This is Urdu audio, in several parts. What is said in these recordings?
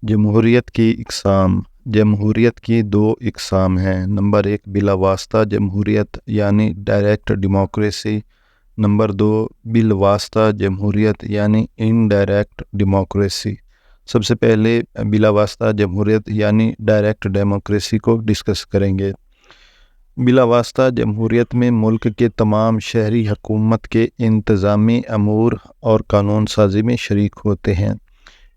جمہوریت کی اقسام۔ جمہوریت کی دو اقسام ہیں۔ نمبر 1 بلا واسطہ جمہوریت یعنی ڈائریکٹ ڈیموکریسی۔ نمبر 2 بالواسطہ جمہوریت یعنی انڈائریکٹ ڈیموکریسی۔ سب سے پہلے بلا واسطہ جمہوریت یعنی ڈائریکٹ ڈیموکریسی کو ڈسکس کریں گے۔ بلا واسطہ جمہوریت میں ملک کے تمام شہری حکومت کے انتظامی امور اور قانون سازی میں شریک ہوتے ہیں۔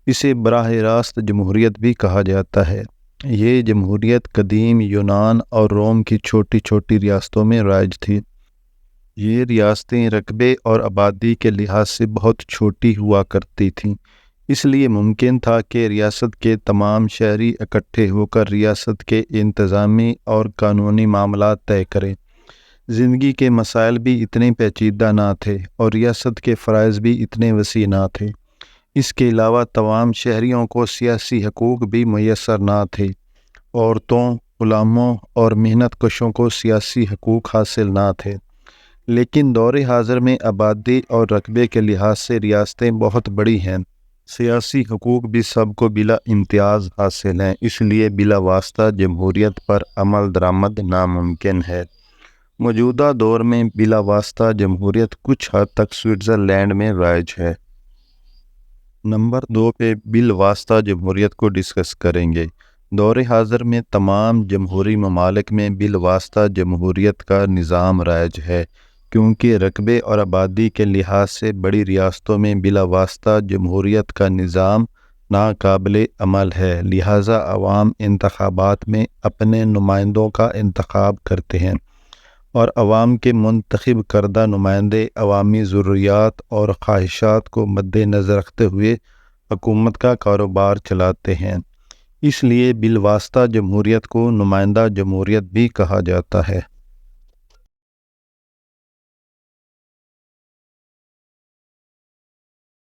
اسے براہ راست جمہوریت بھی کہا جاتا ہے۔ یہ جمہوریت قدیم یونان اور روم کی چھوٹی چھوٹی ریاستوں میں رائج تھی۔ یہ ریاستیں رقبے اور آبادی کے لحاظ سے بہت چھوٹی ہوا کرتی تھیں، اس لیے ممکن تھا کہ ریاست کے تمام شہری اکٹھے ہو کر ریاست کے انتظامی اور قانونی معاملات طے کریں۔ زندگی کے مسائل بھی اتنے پیچیدہ نہ تھے اور ریاست کے فرائض بھی اتنے وسیع نہ تھے۔ اس کے علاوہ تمام شہریوں کو سیاسی حقوق بھی میسر نہ تھے۔ عورتوں، غلاموں اور محنت کشوں کو سیاسی حقوق حاصل نہ تھے۔ لیکن دور حاضر میں آبادی اور رقبے کے لحاظ سے ریاستیں بہت بڑی ہیں۔ سیاسی حقوق بھی سب کو بلا امتیاز حاصل ہیں، اس لیے بلا واسطہ جمہوریت پر عمل درآمد ناممکن ہے۔ موجودہ دور میں بلا واسطہ جمہوریت کچھ حد تک سوئٹزرلینڈ میں رائج ہے۔ نمبر 2 پہ بالواسطہ جمہوریت کو ڈسکس کریں گے۔ دور حاضر میں تمام جمہوری ممالک میں بالواسطہ جمہوریت کا نظام رائج ہے، کیونکہ رقبے اور آبادی کے لحاظ سے بڑی ریاستوں میں بالواسطہ جمہوریت کا نظام ناقابل عمل ہے، لہٰذا عوام انتخابات میں اپنے نمائندوں کا انتخاب کرتے ہیں اور عوام کے منتخب کردہ نمائندے عوامی ضروریات اور خواہشات کو مد نظر رکھتے ہوئے حکومت کا کاروبار چلاتے ہیں۔ اس لیے بالواسطہ جمہوریت کو نمائندہ جمہوریت بھی کہا جاتا ہے۔